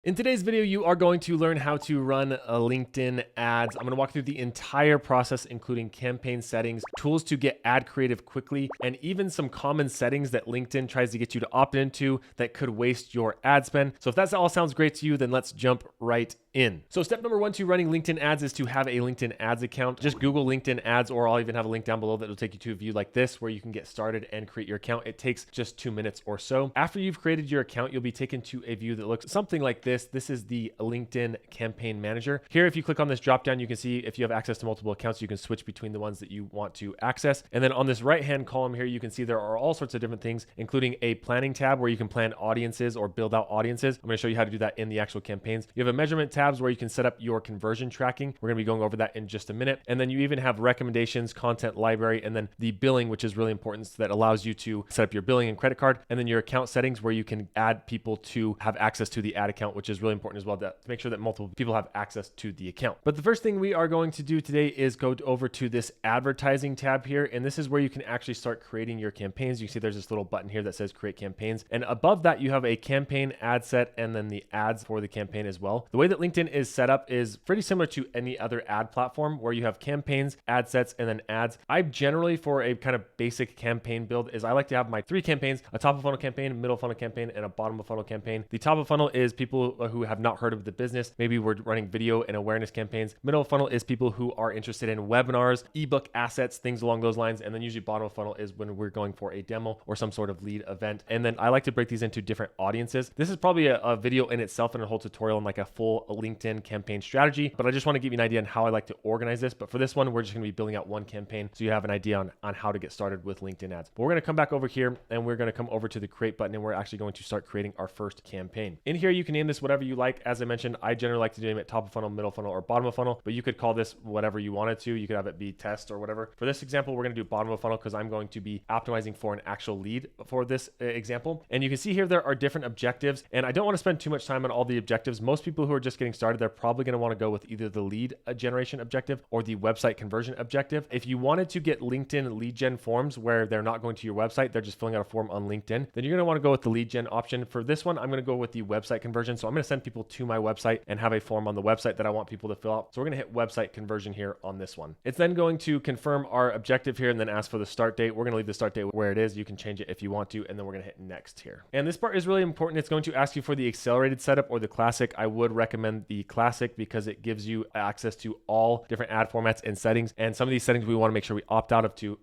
In today's video, you are going to learn how to run LinkedIn ads. I'm going to walk through the entire process, including campaign settings, tools to get ad creative quickly, and even some common settings that LinkedIn tries to get you to opt into that could waste your ad spend. So if that all sounds great to you, then let's jump right in. So step number one to running LinkedIn ads is to have a LinkedIn ads account. Just Google LinkedIn ads, or I'll even have a link down below that will take you to a view like this where you can get started and create your account. It takes just 2 minutes or so. After you've created your account, you'll be taken to a view that looks something like this. This is the LinkedIn campaign manager. Here, if you click on this drop down, you can see if you have access to multiple accounts, you can switch between the ones that you want to access. And then on this right-hand column here, you can see there are all sorts of different things, including a planning tab where you can plan audiences or build out audiences. I'm going to show you how to do that in the actual campaigns. You have a measurement tabs where you can set up your conversion tracking. We're going to be going over that in just a minute. And then you even have recommendations, content library, and then the billing, which is really important, so that allows you to set up your billing and credit card. And then your account settings where you can add people to have access to the ad account, which is really important as well, to make sure that multiple people have access to the account. But the first thing we are going to do today is go over to this advertising tab here. And this is where you can actually start creating your campaigns. You can see there's this little button here that says create campaigns. And above that, you have a campaign ad set and then the ads for the campaign as well. The way that LinkedIn is set up is pretty similar to any other ad platform where you have campaigns, ad sets, and then ads. I generally, for a kind of basic campaign build, is I like to have my 3 campaigns: a top of funnel campaign, middle funnel campaign, and a bottom of funnel campaign. The top of funnel is people who have not heard of the business. Maybe we're running video and awareness campaigns. Middle of funnel is people who are interested in webinars, ebook assets, things along those lines. And then usually bottom of funnel is when we're going for a demo or some sort of lead event. And then I like to break these into different audiences. This is probably a video in itself and a whole tutorial on like a full LinkedIn campaign strategy, but I just want to give you an idea on how I like to organize this. But for this one, we're just going to be building out one campaign so you have an idea on how to get started with LinkedIn ads. But we're going to come back over here and we're going to come over to the create button, and we're actually going to start creating our first campaign. In here, you can name this whatever you like. As I mentioned, I generally like to name it top of funnel, middle funnel, or bottom of funnel, but you could call this whatever you wanted to. You could have it be test or whatever. For this example, we're going to do bottom of funnel because I'm going to be optimizing for an actual lead for this example. And you can see here there are different objectives, and I don't want to spend too much time on all the objectives. Most people who are just getting started, they're probably going to want to go with either the lead generation objective or the website conversion objective. If you wanted to get LinkedIn lead gen forms where they're not going to your website, they're just filling out a form on LinkedIn, then you're going to want to go with the lead gen option. For this one, I'm going to go with the website conversion. So I'm going to send people to my website and have a form on the website that I want people to fill out. So we're going to hit website conversion here on this one. It's then going to confirm our objective here and then ask for the start date. We're going to leave the start date where it is. You can change it if you want to, and then we're going to hit next here. And this part is really important. It's going to ask you for the accelerated setup or the classic. I would recommend the classic because it gives you access to all different ad formats and settings. And some of these settings we want to make sure we opt out of to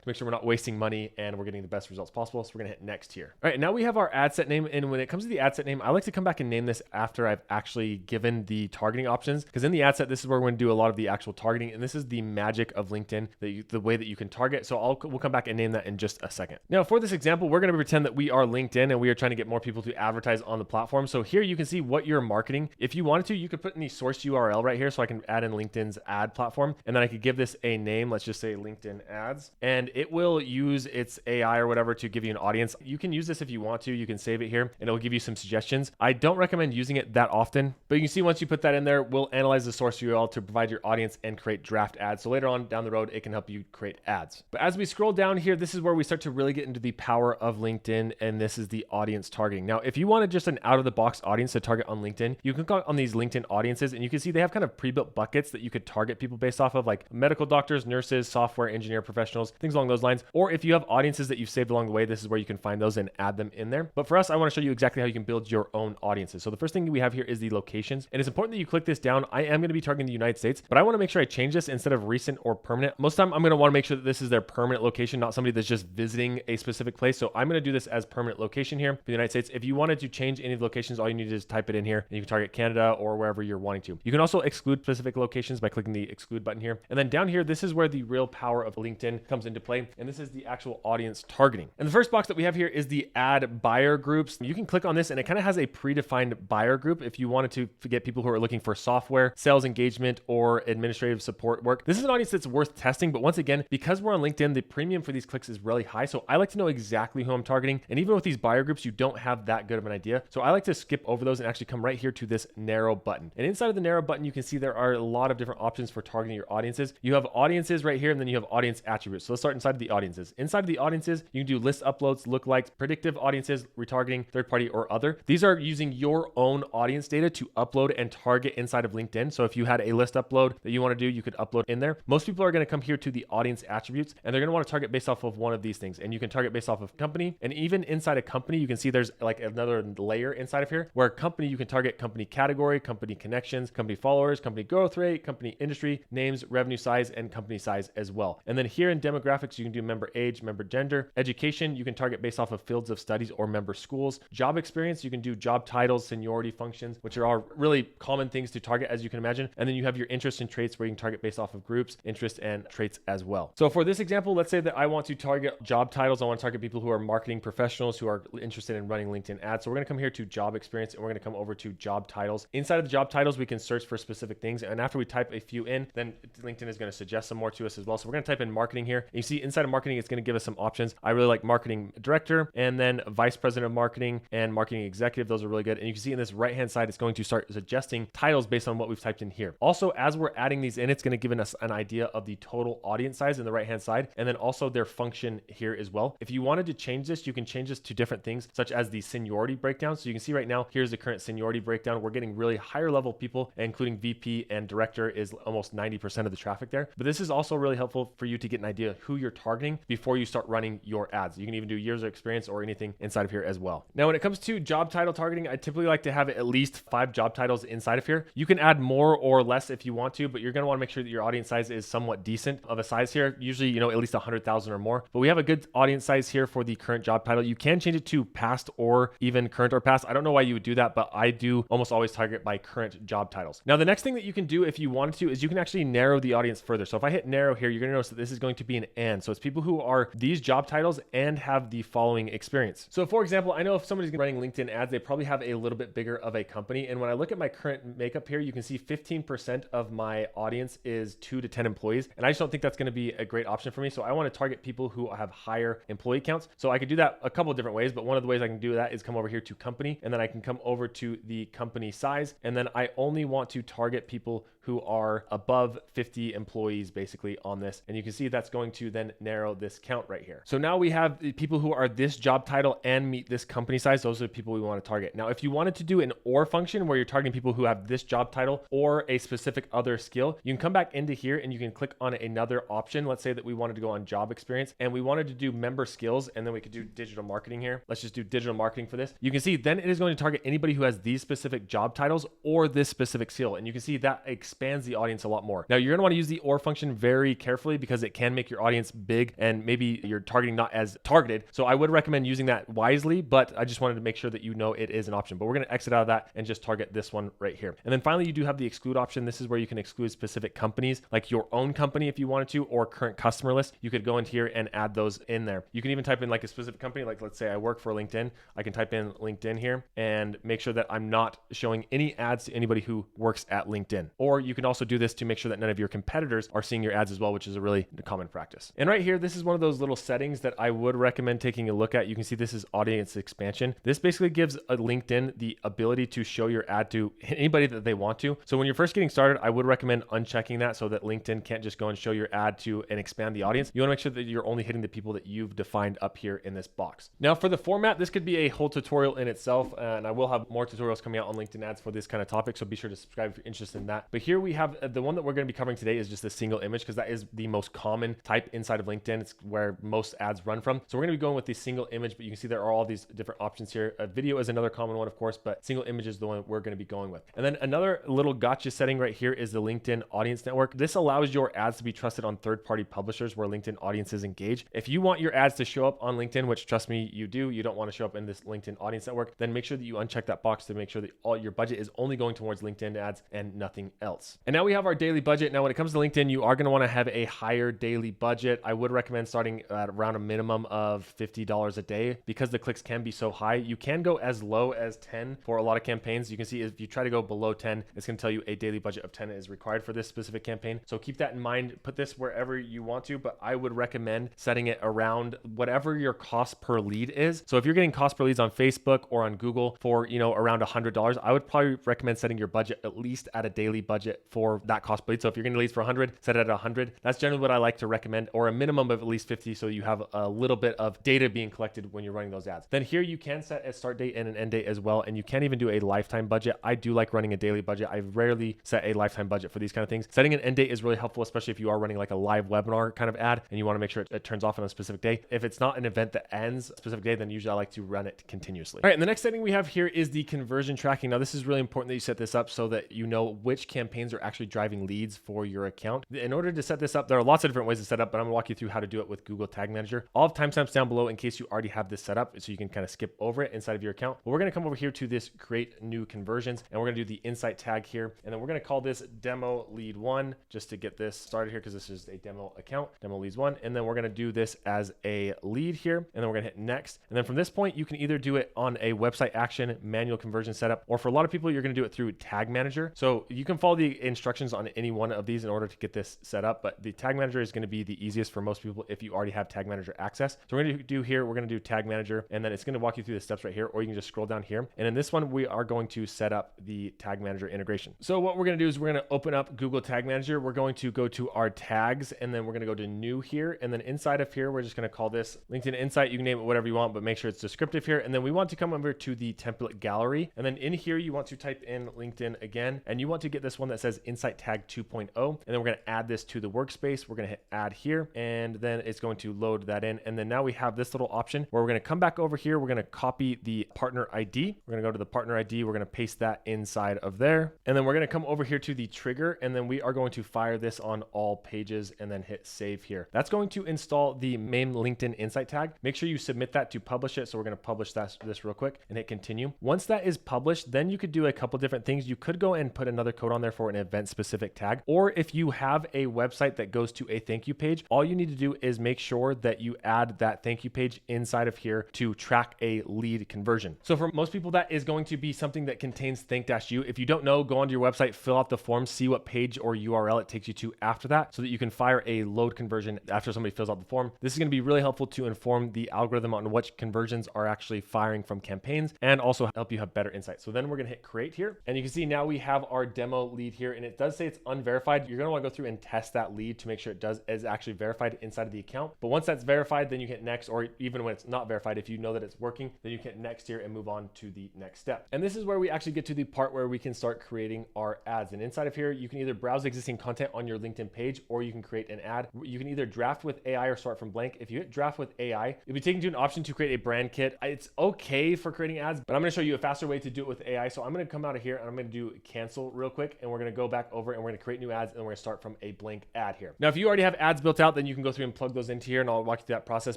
make sure we're not wasting money and we're getting the best results possible. So we're going to hit next here. All right, now we have our ad set name. And when it comes to the ad set name, I like to come back and name this after I've actually given the targeting options, because in the ad set, this is where we're going to do a lot of the actual targeting. And this is the magic of LinkedIn, the way that you can target. So we'll come back and name that in just a second. Now, for this example, we're going to pretend that we are LinkedIn and we are trying to get more people to advertise on the platform. So here you can see what you're marketing. If you wanted to, you could put in the source URL right here. So I can add in LinkedIn's ad platform, and then I could give this a name. Let's just say LinkedIn ads, and it will use its AI or whatever to give you an audience. You can use this if you want to. You can save it here and it'll give you some suggestions. I don't recommend using it that often, but you can see once you put that in there, we'll analyze the source URL to provide your audience and create draft ads. So later on down the road, it can help you create ads. But as we scroll down here, this is where we start to really get into the power of LinkedIn, and this is the audience targeting. Now, if you wanted just an out-of-the-box audience to target on LinkedIn, you can click on these LinkedIn audiences, and you can see they have kind of pre-built buckets that you could target people based off of, like medical doctors, nurses, software engineer professionals, things along those lines. Or if you have audiences that you've saved along the way, this is where you can find those and add them in there. But for us, I want to show you exactly how you can build your own audiences. So the first thing we have here is the locations, and it's important that you click this down. I am going to be targeting the United States, but I want to make sure I change this instead of recent or permanent. Most of the time, I'm going to want to make sure that this is their permanent location, not somebody that's just visiting a specific place. So I'm going to do this as permanent location here for the United States. If you wanted to change any of the locations, all you need to do is type it in here, and you can target Canada or wherever you're wanting to. You can also exclude specific locations by clicking the exclude button here. And then down here, this is where the real power of LinkedIn comes into play. And this is the actual audience targeting. And the first box that we have here is the ad buyer groups. You can click on this and it kind of has a predefined buyer group if you wanted to get people who are looking for software, sales engagement, or administrative support work. This is an audience that's worth testing, but once again, because we're on LinkedIn, the premium for these clicks is really high. So I like to know exactly who I'm targeting. And even with these buyer groups, you don't have that good of an idea. So I like to skip over those and actually come right here to this narrow button. And inside of the narrow button, you can see there are a lot of different options for targeting your audiences. You have audiences right here, and then you have audience attributes. So let's start inside of the audiences. Inside of the audiences, you can do list uploads, lookalikes, predictive audiences, retargeting, third party, or other. These are using your your own audience data to upload and target inside of LinkedIn. So if you had a list upload that you want to do, you could upload in there. Most people are going to come here to the audience attributes, and they're going to want to target based off of one of these things. And you can target based off of company. And even inside a company, you can see there's like another layer inside of here where company, you can target company category, company connections, company followers, company growth rate, company industry, names, revenue size, and company size as well. And then here in demographics, you can do member age, member gender. Education, you can target based off of fields of studies or member schools. Job experience, you can do job titles, seniority functions, which are all really common things to target, as you can imagine. And then you have your interests and traits where you can target based off of groups, interests, and traits as well. So for this example, let's say that I want to target job titles. I want to target people who are marketing professionals who are interested in running LinkedIn ads. So we're going to come here to job experience, and we're going to come over to job titles. Inside of the job titles, we can search for specific things. And after we type a few in, then LinkedIn is going to suggest some more to us as well. So we're going to type in marketing here. And you see inside of marketing, it's going to give us some options. I really like marketing director, and then vice president of marketing and marketing executive. Those are really good. And you can see in this right-hand side, it's going to start suggesting titles based on what we've typed in here. Also, as we're adding these in, it's going to give us an idea of the total audience size in the right-hand side, and then also their function here as well. If you wanted to change this, you can change this to different things, such as the seniority breakdown. So you can see right now, here's the current seniority breakdown. We're getting really higher level people, including VP and director is almost 90% of the traffic there. But this is also really helpful for you to get an idea of who you're targeting before you start running your ads. You can even do years of experience or anything inside of here as well. Now, when it comes to job title targeting, I typically like to have at least 5 job titles inside of here. You can add more or less if you want to, but you're going to want to make sure that your audience size is somewhat decent of a size here. Usually, at least 100,000 or more, but we have a good audience size here for the current job title. You can change it to past or even current or past. I don't know why you would do that, but I do almost always target by current job titles. Now, the next thing that you can do if you wanted to is you can actually narrow the audience further. So if I hit narrow here, you're going to notice that this is going to be an and. So it's people who are these job titles and have the following experience. So for example, I know if somebody's running LinkedIn ads, they probably have a little bit bigger of a company. And when I look at my current makeup here, you can see 15% of my audience is 2 to 10 employees. And I just don't think that's going to be a great option for me. So I want to target people who have higher employee counts. So I could do that a couple of different ways, but one of the ways I can do that is come over here to company, and then I can come over to the company size. And then I only want to target people who are above 50 employees basically on this. And you can see that's going to then narrow this count right here. So now we have the people who are this job title and meet this company size. Those are the people we want to target. Now, if you wanted to do an or function where you're targeting people who have this job title or a specific other skill, you can come back into here and you can click on another option. Let's say that we wanted to go on job experience and we wanted to do member skills, and then we could do digital marketing here. Let's just do digital marketing for this. You can see then it is going to target anybody who has these specific job titles or this specific skill. And you can see that expands the audience a lot more. Now, you're going to want to use the or function very carefully because it can make your audience big and maybe you're targeting not as targeted. So I would recommend using that wisely, but I just wanted to make sure that it is an option. But we're going to exit out of that and just target this one right here. And then finally, you do have the exclude option. This is where you can exclude specific companies, like your own company if you wanted to, or current customer list. You could go into here and add those in there. You can even type in like a specific company, like let's say I work for LinkedIn. I can type in LinkedIn here and make sure that I'm not showing any ads to anybody who works at LinkedIn. Or you can also do this to make sure that none of your competitors are seeing your ads as well, which is a really common practice. And right here, this is one of those little settings that I would recommend taking a look at. You can see this is audience expansion. This basically gives a LinkedIn the ability to show your ad to anybody that they want to. So when you're first getting started, I would recommend unchecking that so that LinkedIn can't just go and show your ad to and expand the audience. You want to make sure that you're only hitting the people that you've defined up here in this box. Now for the format, this could be a whole tutorial in itself, and I will have more tutorials coming out on LinkedIn ads for this kind of topic. So be sure to subscribe if you're interested in that. But here we have the one that we're going to be covering today is just a single image because that is the most common type inside of LinkedIn. It's where most ads run from. So we're going to be going with the single image, but you can see there are all these different options here. A video is another common one, of course, but single image is the one we're going to be going with. And then another little gotcha setting right here is the LinkedIn Audience Network. This allows your ads to be trusted on third-party publishers where LinkedIn audiences engage. If you want your ads to show up on LinkedIn, which trust me, you do, you don't want to show up in this LinkedIn Audience Network, then make sure that you uncheck that box to make sure that all your budget is only going towards LinkedIn ads and nothing else. And now we have our daily budget. Now, when it comes to LinkedIn, you are going to want to have a higher daily budget. I would recommend starting at around a minimum of $50 a day because the clicks can be so high. You can go as low as 10 for a lot of campaigns. You can see if you try to go below 10, it's going to tell you a daily budget of 10 is required for this specific campaign. So keep that in mind. Put this wherever you want to, but I would recommend setting it around whatever your cost per lead is. So if you're getting cost per leads on Facebook or on Google for, around $100, I would probably recommend setting your budget at least at a daily budget budget for that cost per lead. So if you're getting leads for 100, set it at 100. That's generally what I like to recommend, or a minimum of at least 50, so you have a little bit of data being collected when you're running those ads. Then here you can set a start date and an end date as well, and you can even do a lifetime budget. I do like running a daily budget. I rarely set a lifetime budget for these kind of things. Setting an end date is really helpful, especially if you are running like a live webinar kind of ad and you want to make sure it turns off on a specific day. If it's not an event that ends a specific day, then usually I like to run it continuously. All right, and the next setting we have here is the conversion tracking. Now this is really important that you set this up so that you know which campaigns are actually driving leads for your account. In order to set this up, there are lots of different ways to set up, but I'm gonna walk you through how to do it with Google Tag Manager. I'll have timestamps down below in case you already have this set up, so you can kind of skip over it inside of your account. But we're gonna come over here to this create new conversions, and we're gonna do the insight tag here, and then we're gonna call this demo lead one just to get this started here, because this is a demo account, demo leads one, and then we're gonna do this as a lead here, and then we're gonna hit next. And then from this point, you can either do it on a website action, manual conversion setup, or for a lot of people, you're gonna do it through Tag Manager. So you can follow the instructions on any one of these in order to get this set up, but the Tag Manager is gonna be the easiest for most people if you already have Tag Manager access. So we're gonna do here, we're gonna do Tag Manager, and then it's gonna walk you through the steps right here, or you can just scroll down here. And in this one, we are going to set up the Tag Manager integration. So what we're gonna do is we're gonna open up Google Tag Manager. We're going to go to our tags, and then we're gonna go to new here. And then inside of here, we're just gonna call this LinkedIn Insight. You can name it whatever you want, but make sure it's descriptive here. And then we want to come over to the template gallery. And then in here, you want to type in LinkedIn again, and you want to get this one that says Insight Tag 2.0. And then we're gonna add this to the workspace. We're gonna hit add here, and then it's going to load that in. And then now we have this little option where we're gonna come back over here. We're gonna copy the partner ID. We're gonna go to the partner ID. We're gonna paste that inside of there. And then we're gonna come over here to the trigger, and then we are going to fire this on all pages and then hit save here. That's going to install the main LinkedIn Insight tag. Make sure you submit that to publish it. So we're gonna publish this real quick and hit continue. Once that is published, then you could do a couple different things. You could go and put another code on there for an event specific tag, or if you have a website that goes to a thank you page, all you need to do is make sure that you add that thank you page inside of here to track a lead conversion. So for most people, that is going to be something that contains thank-you. If you don't know, go onto your website, fill out the form, see what page or URL it takes you to after that, so that you can fire a load conversion after somebody fills out the form. This is going to be really helpful to inform the algorithm on which conversions are actually firing from campaigns, and also help you have better insight. So then we're going to hit create here, and you can see now we have our demo lead here, and it does say it's unverified. You're going to want to go through and test that lead to make sure it is actually verified inside of the account. But once that's verified, then you hit next, or even when it's not verified, if you know that it's working, then you hit next here and move on to the next step. And this is where we actually get to the part where we can start creating our ads. And inside of here, you can either browse existing content on your LinkedIn page, or you can create an ad. You can either draft with AI or start from blank. If you hit draft with AI, you'll be taken to an option to create a brand kit. It's okay for creating ads, but I'm going to show you a faster way to do it with AI. So I'm going to come out of here and I'm going to do cancel real quick, and we're going to go back over and we're going to create new ads, and we're going to start from a blank ad here. Now, if you already have ads built out, then you can go through and plug those into here, and I'll walk you through that process.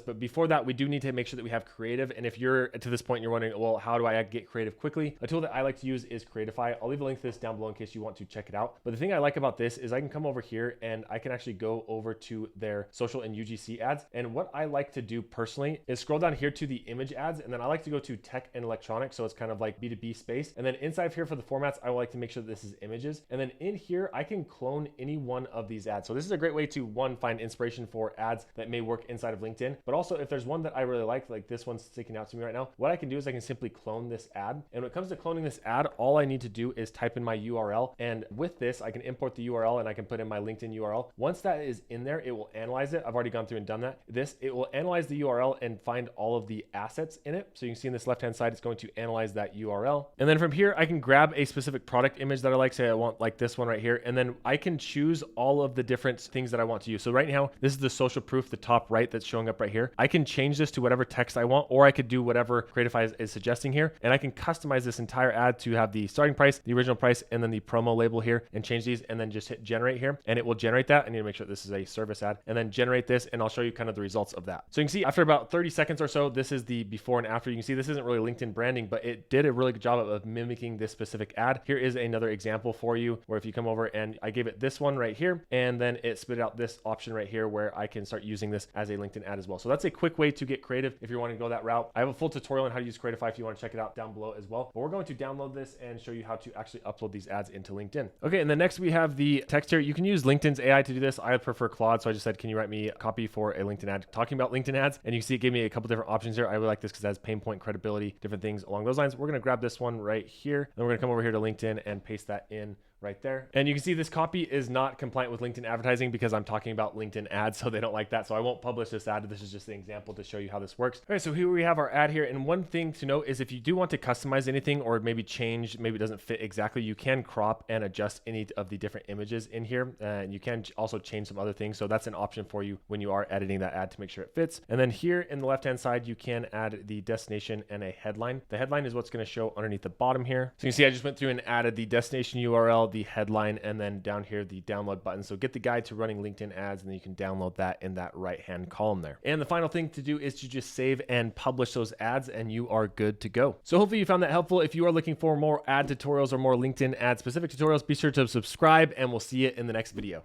But before that, we do need to make sure that we have creative. And if you're to this point, you're wondering, well, how do I get creative quickly? A tool that I like to use is Creatify. I'll leave a link to this down below in case you want to check it out. But the thing I like about this is I can come over here and I can actually go over to their social and UGC ads. And what I like to do personally is scroll down here to the image ads, and then I like to go to tech and electronics. So it's kind of like B2B space. And then inside of here for the formats, I would like to make sure that this is images. And then in here, I can clone any one of these ads. So this is a great way to, one, find inspiration for ads that may work inside of LinkedIn. But also if there's one that I really like this one's sticking out to me right now, what I can do is I can simply clone this ad. And when it comes to cloning this ad, all I need to do is type in my URL. And with this, I can import the URL and I can put in my LinkedIn URL. Once that is in there, it will analyze it. I've already gone through and done that. It will analyze the URL and find all of the assets in it. So you can see in this left-hand side, it's going to analyze that URL. And then from here, I can grab a specific product image that I like. Say I want like this one right here. And then I can choose all of the different things that I want to use. So right now, this is the social proof, the top right that's showing up right here. I can change this to whatever text I want, or I could do whatever Creatify is suggesting here. And I can customize this entire ad to have the starting price, the original price, and then the promo label here, and change these, and then just hit generate here. And it will generate that. I need to make sure this is a service ad, and then generate this, and I'll show you kind of the results of that. So you can see after about 30 seconds or so, this is the before and after. You can see this isn't really LinkedIn branding, but it did a really good job of mimicking this specific ad. Here is another example for you, where if you come over and I gave it this one right here, and then it spit out this option right here where I can start using this as a LinkedIn ad as well. So that's a quick way to get creative if you're wanting to go that route. I have a full tutorial on how to use Creatify if you want to check it out down below as well. But we're going to download this and show you how to actually upload these ads into LinkedIn. Okay, and then next we have the text here. You can use LinkedIn's AI to do this. I prefer Claude, so I just said, can you write me a copy for a LinkedIn ad talking about LinkedIn ads? And you can see it gave me a couple different options here. I really like this because it has pain point, credibility, different things along those lines. We're going to grab this one right here. Then we're going to come over here to LinkedIn and paste that in right there. And you can see this copy is not compliant with LinkedIn advertising because I'm talking about LinkedIn ads, so they don't like that. So I won't publish this ad. This is just an example to show you how this works. All right, so here we have our ad here. And one thing to note is if you do want to customize anything or maybe change, maybe it doesn't fit exactly, you can crop and adjust any of the different images in here. And you can also change some other things. So that's an option for you when you are editing that ad to make sure it fits. And then here in the left-hand side, you can add the destination and a headline. The headline is what's going to show underneath the bottom here. So you can see I just went through and added the destination URL, the headline, and then down here, the download button. So get the guide to running LinkedIn ads, and then you can download that in that right-hand column there. And the final thing to do is to just save and publish those ads, and you are good to go. So hopefully you found that helpful. If you are looking for more ad tutorials or more LinkedIn ad specific tutorials, be sure to subscribe, and we'll see you in the next video.